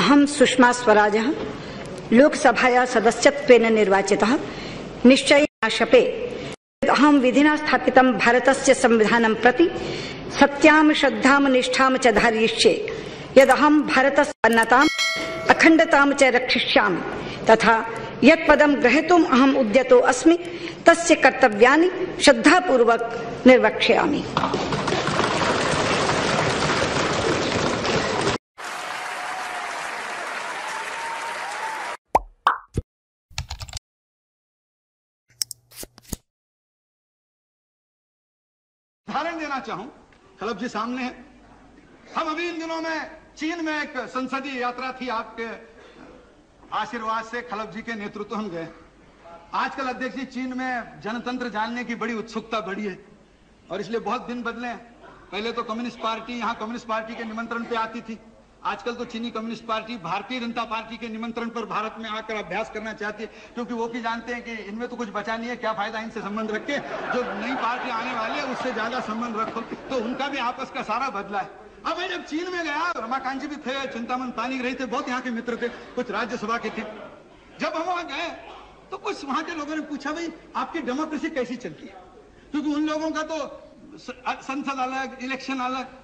अहम सुषमा स्वराजः लोकसभाया सदस्यत्वेन निर्वाचितः निश्चयेन शपे अहम विधिना स्थापितं भारतस्य संविधानं प्रति सत्यां श्रद्धां निष्ठां च धारयिष्ये यदहं भारतस्य अन्नताम् अखण्डतां च रक्षिष्यामि तथा यत् पदं ग्रहीतुम् अहम् उद्यतो अस्मि तस्य कर्तव्यानि श्रद्धापूर्वक निर्वक्ष्यामि। उदाहरण देना चाहूं, खलप जी सामने है। हम अभी इन दिनों में चीन में एक संसदीय यात्रा थी, आपके आशीर्वाद से खलप जी के नेतृत्व हम गए। आजकल अध्यक्ष जी चीन में जनतंत्र जानने की बड़ी उत्सुकता बढ़ी है और इसलिए बहुत दिन बदले हैं। पहले तो कम्युनिस्ट पार्टी यहाँ कम्युनिस्ट पार्टी के निमंत्रण पे आती थी, आजकल तो चीनी communist party Bharatiya Janata party के निमंत्रण पर भारत में आकर अभ्यास करना चाहती है, क्योंकि वो भी जानते हैं कि इनमें तो कुछ बचा नहीं है, क्या फायदा इनसे संबंध रख के, जो नई पार्टी आने वाली है उससे ज्यादा संबंध रखो। तो उनका भी आपस का सारा बदला है। अब मैं जब चीन में गया, रमाकांत जी भी थे, चिंतामन पानीग्राही थे, बहुत यहाँ के मित्र थे, कुछ राज्यसभा के थे। जब हम वहां गए तो कुछ वहां के लोगों ने पूछा, भाई आपकी डेमोक्रेसी कैसी चलती है, क्योंकि उन लोगों का तो संसद अलग, इलेक्शन अलग।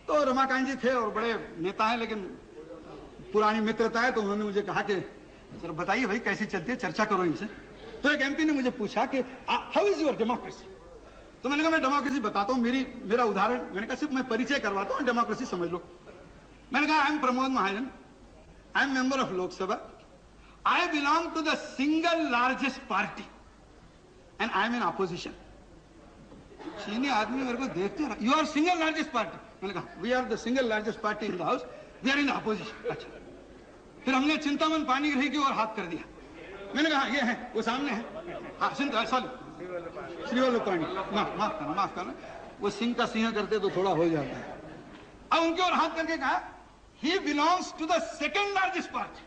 तो रमाकांत जी थे और बड़े नेता हैं, लेकिन पुरानी मित्रता है, तो उन्होंने मुझे कहा कि सर बताइए भाई कैसी चलती है, चर्चा करो इनसे। तो एक एमपी ने मुझे पूछा कि हाउ इज योर डेमोक्रेसी। तो मैंने कहा मैं डेमोक्रेसी बताता हूँ, मेरा उदाहरण, मैंने कहा सिर्फ मैं परिचय करवाता हूँ, डेमोक्रेसी समझ लो। मैंने कहा I am Pramod Mahajan, I am member of Lok Sabha, I belong to the single largest party and I am in opposition. चीनी आदमी मेरे को देखते रहा, you are single largest party. मैंने कहा we are the single largest party in the house, we are in opposition. अच्छा, फिर हमने चिंतामन पानीग्राही की ओर हाथ कर दिया। मैंने कहा ये है, वो सामने है, हाँ श्रीवल्लभ पानी, माफ करना, वो सिंह का सिंह करते तो थोड़ा हो जाता है। अब उनकी ओर हाथ करके कहा he belongs to the second largest party,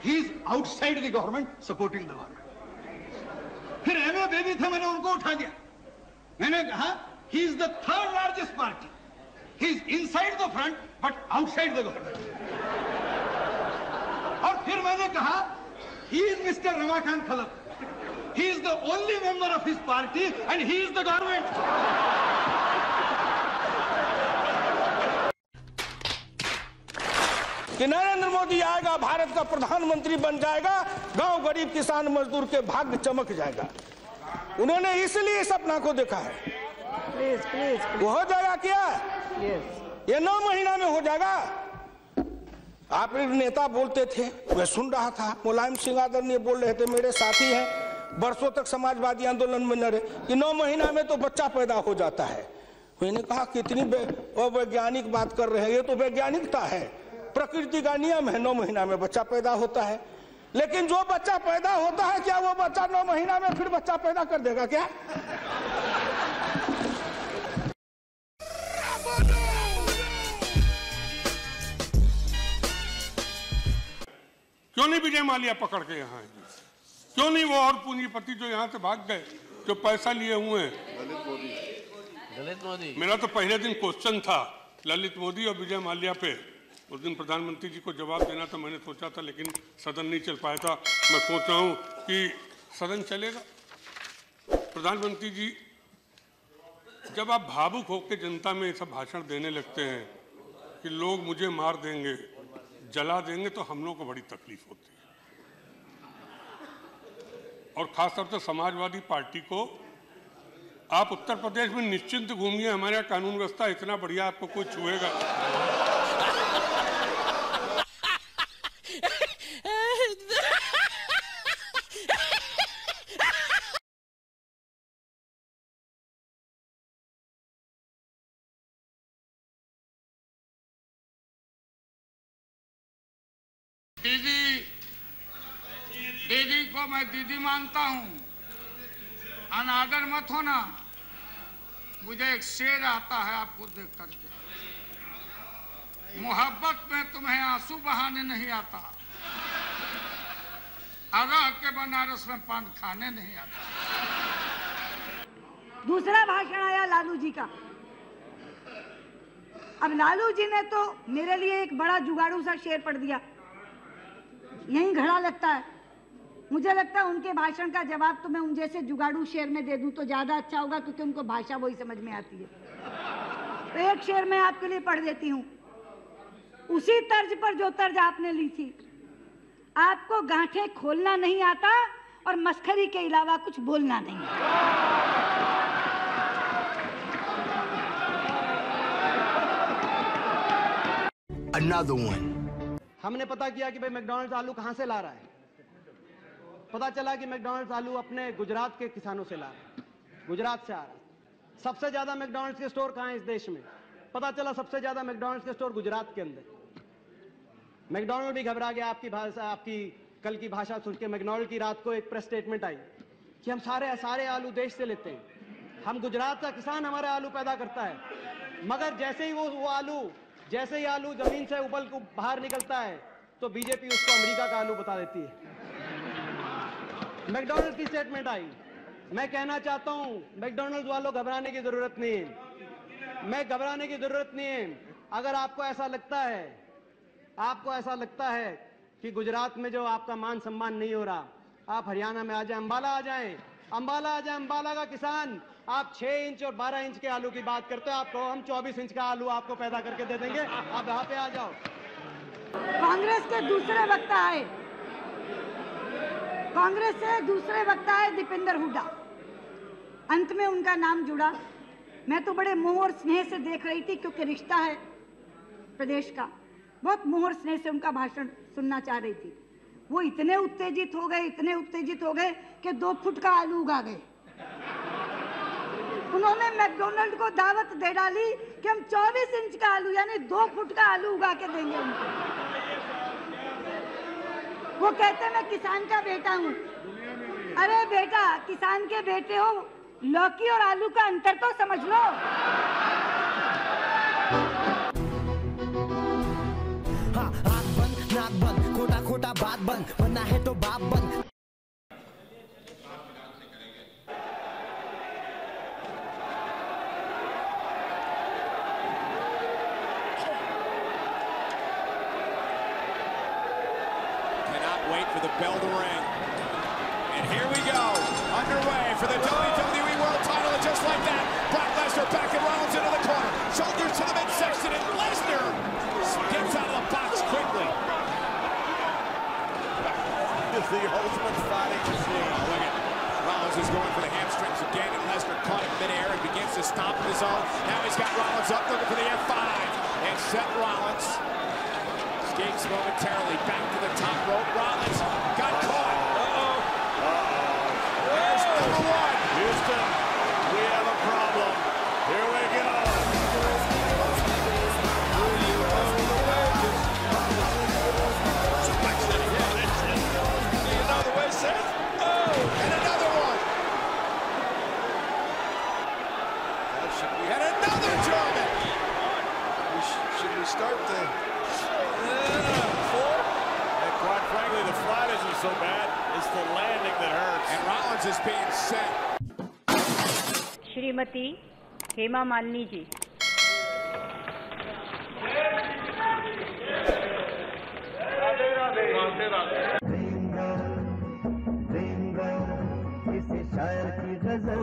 he is outside the government supporting the government. फिर एमए बेबी थे, मैंने उनको उठा दिया। मैंने कहा he is the third largest party, he is inside the front but outside the government। और फिर मैंने कहा he is Mr. Ramakant Khalap, he is the only member of his party and he is the government। कि नरेंद्र मोदी आएगा, भारत का प्रधानमंत्री बन जाएगा, गांव गरीब किसान मजदूर के भाग्य चमक जाएगा। उन्होंने इसलिए सपना को देखा है। प्लीज वो हो जाएगा क्या? ये 9 महीना में हो जाएगा। आप नेता बोलते थे, मैं सुन रहा था, मुलायम सिंह आदरणीय बोल रहे थे, मेरे साथी हैं, बरसों तक समाजवादी आंदोलन में लड़े, कि 9 महीना में तो बच्चा पैदा हो जाता है। मैंने कहा कितनी वैज्ञानिक बात कर रहे हैं, ये तो वैज्ञानिकता है, प्रकृति का नियम है, 9 महीना में बच्चा पैदा होता है। लेकिन जो बच्चा पैदा होता है, क्या वो बच्चा 9 महीना में फिर बच्चा पैदा कर देगा क्या? क्यों नहीं विजय माल्या पकड़ के यहाँ है? क्यों नहीं वो और पूंजीपति जो यहाँ से भाग गए, जो पैसा लिए हुए हैं? ललित मोदी। मेरा तो पहले दिन क्वेश्चन था ललित मोदी और विजय माल्या पे। उस दिन प्रधानमंत्री जी को जवाब देना था, मैंने सोचा था, लेकिन सदन नहीं चल पाया था। मैं सोच रहा हूँ कि सदन चलेगा। प्रधानमंत्री जी, जब आप भावुक होकर जनता में ऐसा भाषण देने लगते हैं कि लोग मुझे मार देंगे, जला देंगे, तो हम लोगों को बड़ी तकलीफ होती है। और खासतौर से समाजवादी पार्टी को, आप उत्तर प्रदेश में निश्चिंत घूमिए, हमारे यहाँ कानून व्यवस्था इतना बढ़िया, आपको कोई छुएगा। दीदी को मैं दीदी मानता हूँ, अनादर मत होना। मुझे एक शेर आता है आपको देख करके, मोहब्बत में तुम्हें आंसू बहाने नहीं आता, अरह के बनारस में पान खाने नहीं आता। दूसरा भाषण आया लालू जी का, अब लालू जी ने तो मेरे लिए एक बड़ा जुगाड़ू सा शेर पढ़ दिया, यही घड़ा लगता है। मुझे लगता है उनके भाषण का जवाब तो मैं उन जैसे जुगाड़ू शेर में दे दूं तो ज्यादा अच्छा होगा, क्योंकि उनको भाषा वही समझ में आती है। तो एक शेर मैं आपके लिए पढ़ देती हूँ, उसी तर्ज पर जो तर्ज आपने ली थी। आपको गांठें खोलना नहीं आता और मस्खरी के अलावा कुछ बोलना नहीं। Another one. हमने पता किया कि भाई मैकडॉनल्ड्स आलू कहां से ला रहा है। पता चला कि मैकडॉनल्ड्स आलू अपने गुजरात के किसानों से ला रहा है, गुजरात से आ रहा है। सबसे ज्यादा मैकडॉनल्ड्स के स्टोर कहां है इस देश में? पता चला सबसे ज्यादा मैकडॉनल्ड्स के स्टोर गुजरात के अंदर। मैकडॉनल्ड भी घबरा गया। आपकी कल की भाषा सुन के मैकडॉनल्ड की रात को एक प्रेस स्टेटमेंट आई कि हम सारे आलू देश से लेते हैं, हम गुजरात का किसान हमारे आलू पैदा करता है। मगर जैसे ही जैसे ही आलू जमीन से उबल को बाहर निकलता है तो बीजेपी उसको अमेरिका का आलू बता देती है। मैकडॉनल्ड की स्टेटमेंट आई। मैं कहना चाहता हूं मैकडॉनल्ड वालों, घबराने की जरूरत नहीं है। घबराने की जरूरत नहीं है। अगर आपको ऐसा लगता है कि गुजरात में जो आपका मान सम्मान नहीं हो रहा, आप हरियाणा में आ जाए, अंबाला का किसान, आप 6 इंच और 12 इंच के आलू की बात करते हो, आपको हम 24 इंच का आलू आपको पैदा करके दे देंगे, आप यहाँ पे आ जाओ। कांग्रेस के दूसरे वक्ता आए दीपेंद्र हुड्डा। अंत में उनका नाम जुड़ा। मैं तो बड़े मोह और स्नेह से देख रही थी, क्योंकि रिश्ता है प्रदेश का। बहुत मोह और स्नेह से उनका भाषण सुनना चाह रही थी। वो इतने उत्तेजित हो गए कि 2 फुट का आलू उगा गए। उन्होंने मैकडॉनल्ड को दावत दे डाली कि हम 24 इंच का आलू यानी 2 फुट का आलू उगा के देंगे उनको। वो कहते मैं किसान का बेटा हूँ। अरे बेटा, किसान के बेटे हो, लौकी और आलू का अंतर तो समझ लो। हाँ, आँख बंद, नाक बंद, खोटा बात बंद, बनना है तो बाप बंद। Wait for the bell to ring. And here we go, underway for the WWE World title, and just like that, Brock Lesnar backing Rollins into the corner, shoulders to the midsection, and Lesnar gets out of the box quickly. It's the ultimate fighting machine. Look at Rollins is going for the hamstrings again, and Lesnar caught it midair and begins to stomp in his own. Now he's got Rollins up, looking for the F5, and Seth Rollins escapes momentarily, back to the top rope. Rollins got caught. There's number 1. Houston, we have a problem. Here we go. You know the way, Seth? Oh, and another one. And another German. Should we start the... And quite frankly, the flight isn't so bad. It's the landing that hurts. And Rollins is being set. Shrimati Hema Malini ji. इस शायर की गजल।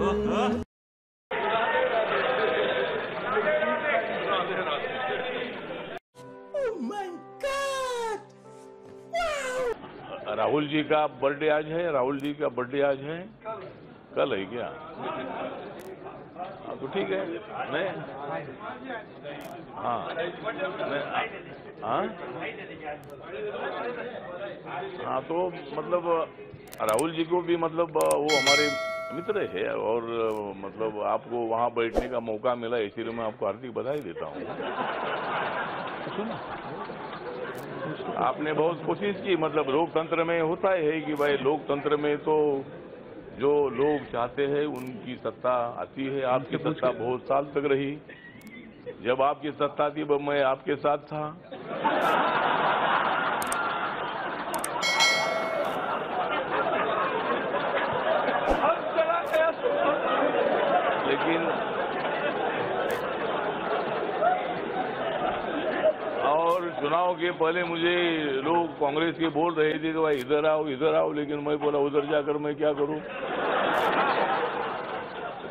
राहुल जी का birthday आज है। कल है क्या? हाँ तो ठीक है। नहीं, हाँ तो मतलब राहुल जी को भी मतलब वो हमारे मित्र है, और मतलब आपको वहाँ बैठने का मौका मिला, इसीलिए मैं आपको हार्दिक बधाई देता हूँ। आपने बहुत कोशिश की, मतलब लोकतंत्र में होता है कि भाई लोकतंत्र में तो जो लोग चाहते हैं उनकी सत्ता आती है। आपकी सत्ता बहुत साल तक रही। जब आपकी सत्ता थी मैं आपके साथ था। चुनाव के पहले मुझे लोग कांग्रेस के बोल रहे थे कि भाई इधर आओ, लेकिन मैं बोला उधर जाकर मैं क्या करूं।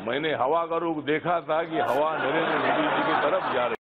मैंने हवा का रुख देखा था कि हवा नरेंद्र मोदी जी की तरफ जा रही।